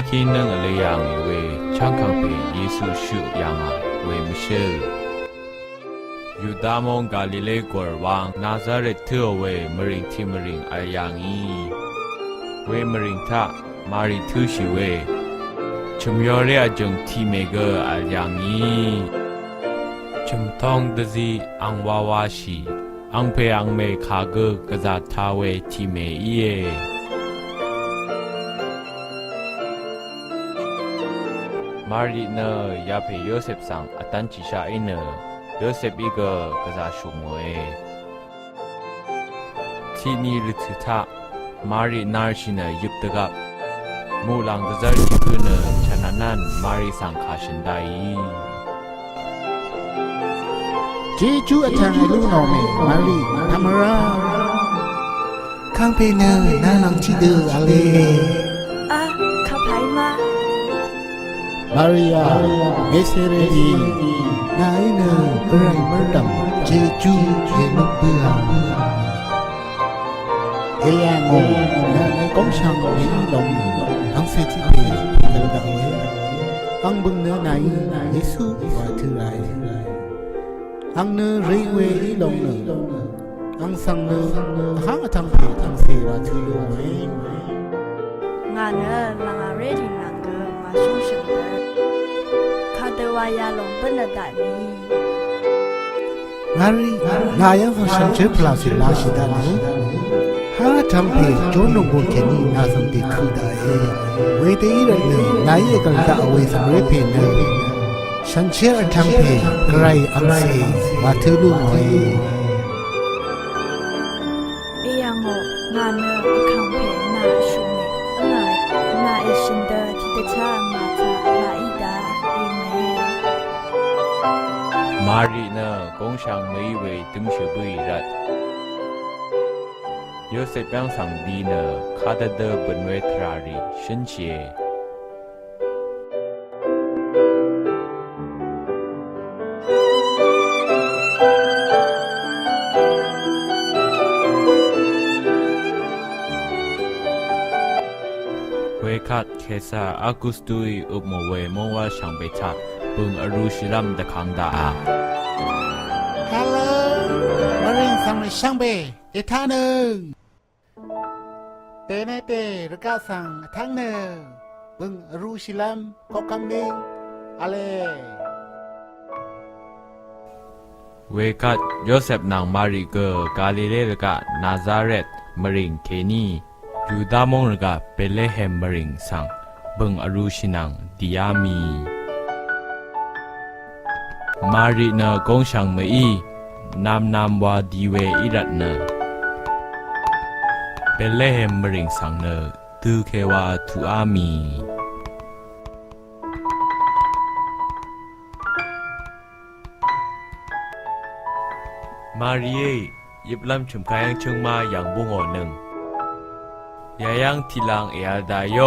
คีนึงอะไรอย่างเวช่างขังเป็นเยซูชุอย่างเวมิเชลยูดามองกาลิเลกวร์วางนาซาเรตเทอเวมริงที่มริงอะไรอย่างนี้เวมริงท่ามาริทุชิเวชุมยอเรียจงที่เมเกอร์อะไรอย่างนี้ชุมทองดซีอังวาวาชีอังเพอังเมคาเกกะซาทาเวที่เมเอมารีเนยาเพโยเซฟสังอตันจิชาอินเนโยเซฟอีกกะซาชุมเวที่นี่ฤทธะมารีนาร์ชินยุบตะกับมูลังกะซาริกุนฉะนั้นนั้นมารีสังคาชินไดเจจูอาจารย์ลูกน้องมารีทำอะไรข้างเพเนอร์น่านังชีเดอร์อะไรข้าไผ่มามาริยาเอเซเรดีนายเนอร์ไรเมอร์ดัมเจจูเฮนุเบียเฮียงงนายกงช่างมีลงอังเซจิเปเดลดาวเออังบึงเนื้อนายเยซูว่าถือไรอังเนอรีเวอีลงเนออังสังเนอหางทังเพทังเสว่าถือไว้งานลังอาเรดินังเกมาช่วยฉันเดข้าเดวายาลงเป็นระดับนี้มารีนายยังของฉันเจ็บพลาสิลาชิดานีหาทำเพจนลงบนแค่นี้น่าสนใจคือได้เวทีระเนนายยังกันจะเอาไว้สำเร็จเพนเนฉันเชื่อทำเพใครอังเซว่าเธอรู้ไหมยังงานคังเพน่าชุมน่าเอชินเดอที่จะช่างมาจากลาอิดาเอเมมารีเนกงช่างไม่เวตึมชื่อบุยรัดโยเซฟยังสั่งดีเนคาดเดบนเวทรารีชินเชเวคัดเคซาอากุสตุยอุบโมเวมงว่าช่างเบทักบึงอรูชิลัมตะคังดาฮัลโหลมารินสังช่างเบอีท่านึงเตเนเตระกาสังทั้งเนบึงรูชิลัมก็กำนิงอะไรเวคัดโยเซฟนางมาริเกกาลิเลรกะนาซาเรตมริงเคนียูดามงรกะเปเลเฮมมริงสังบึงอรูชินังดิยามีมารีเนกงช่างเมอีนามวาดีเวอิรัตเนเปเลเฮมมริงสังเนตูเควาทูอามีมารีเอยิบลำชุมกายังชงมาอย่างบุงอหนึ่งยายังทีลังเออาดายโย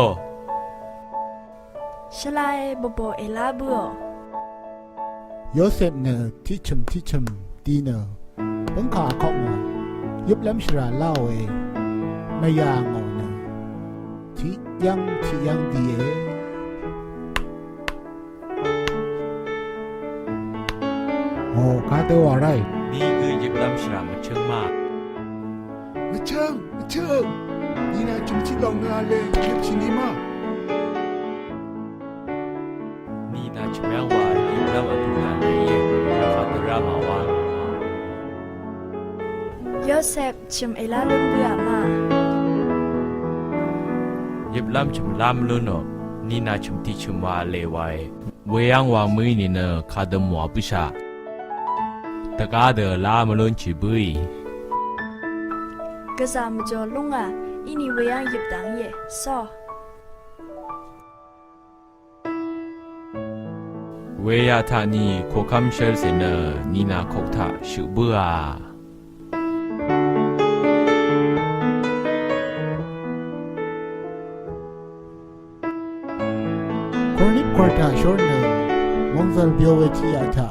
ชลายบบเอลาบัวโยเซฟเนที่ชมดีเนบังขาของยุบล้ำชราเล่าเอไม่ยางอเนที่ยังดีเอโอ้ข้าตัวอะไรนี่คือยิบลำชรามาเชิงมาเชิงนี่นะจุมชิลองนาเลเก็บชินิมานี่นะชิมยังว่ายิบลำอดุลาเลียคาตรามาวาโยเซฟชิมเอลาลุนเบียมายิบลำชิมลำลุนอนี่นะชิมที่ชิมว่าเลวายเวียงว่ามือนี่เนคาดมัวปิชาตะกาเดลามลุนชิบุยกะซามจอลุงอินี่เวียงยิบดังเยซอเวียธานีโคคัมเชลเซเนนีนาโคทาชุบัวครนิควอร์ตาชอร์เนมงซัลเบียวเวทีอาชา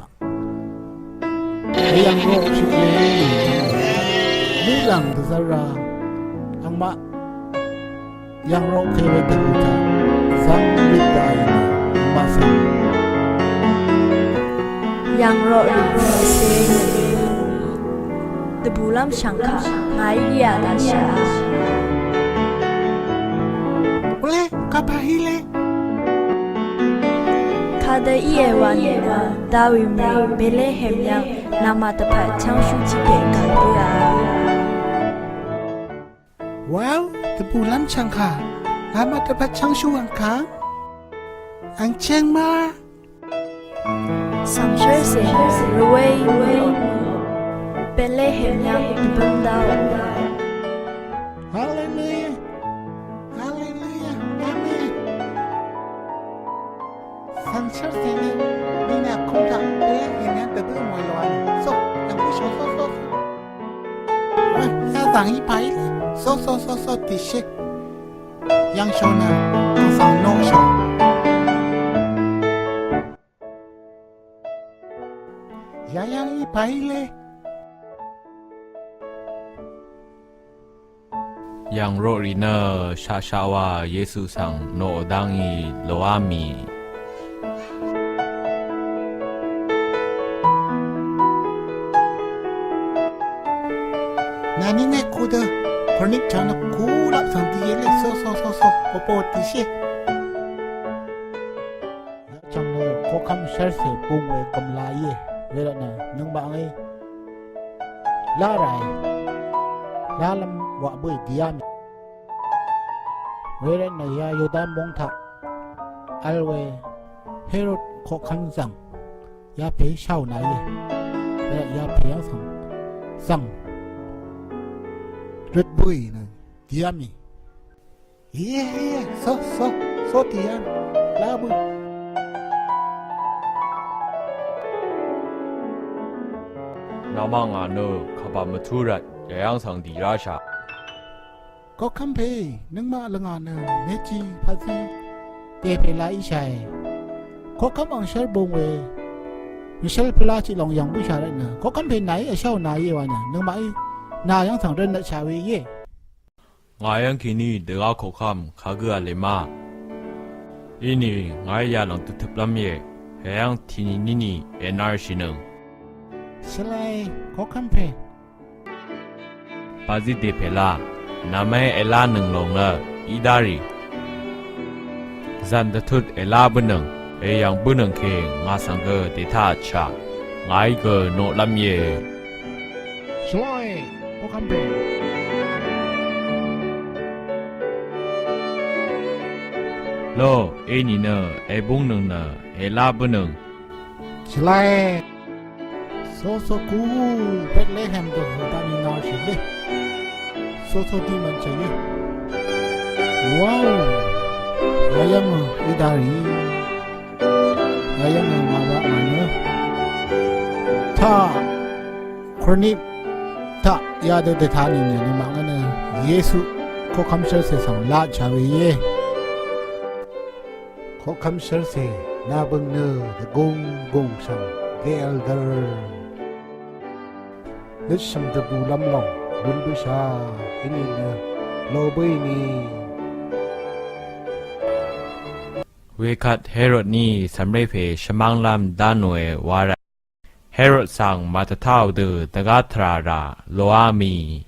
ยังโรชิเลมูลังตซาราอังมะยังโรเคเวตุจาสัง yang ro ri se de bulam shankha ngai ya da sha Ule kapahile kada iye wa ne ma dawi me bele hem yang nama ta pha chang shu chi pe ka ya Wow tebu lam changka lama dapat chang shu angka ang cheng ma sam shwe se ruwei bele hem yang bum da Hallelujah Hallelujah Amen Sang char te ni na không thằng bé hiện nay từ từ ngoài loài so đang có so ya sang y pai so ti she yang show na ang sang no show ya yang y pai le ยังโรรีเนอร์ชาชาวาเยซูสังโนดังอีโลอามี Nani ne kuda kornik chana kulap sang diele so popo tishe chang no ko kam shar se pung we kam la ye ve la na nang ba ngai la rai la lam wa bui diam ve la na ya yodan mong tha alwe herod ko kam sang ya pe shao na ye ve ya pe yang sang rất vui này tiêm nhỉ so tiêm lá vui Nam mang à nơ khaba mà thu rạch yang sang đi ra sa có khăm phê nâng mà lưng ngàn nè mẹ chi phá chi tê phê lá ý xài có khăm bằng sơ bông về sơ phê lá chỉ lòng dòng bức xài đấy nè có khăm phê nãy ở sau nãy vậy nè nâng mà nào yang thằng đơn đã xài về ye ngài yang kini de ga ko kham kha ga le ma ini ngài ya lang tu thup lam ye yang thini nini enar shinung Salai có khăm phê Pazi de pela Namai ela nung long la Idari Zan da thut ela bunung E yang bunung ke nga sang ge de tha cha Ngai ge no lam ye Salai có khăm phê Lo e ni na e bung nung na ela bunung Salai so cú Bethlehem to ta ni na shi le so di man che ye wow ayang idari ayang ma ba ane ta khoni ta ya de ta ni ni ma ngane yesu ko kham sher se sang la cha we ye ko kham sher se na bang ne de gong sang the elder Lít sang tập bù lâm lòng Bún bù xa Ini nè Lô bùi nì We kat Herod ni samre phe shamang lam danwe wara Herod sang matathau de taga thra ra loami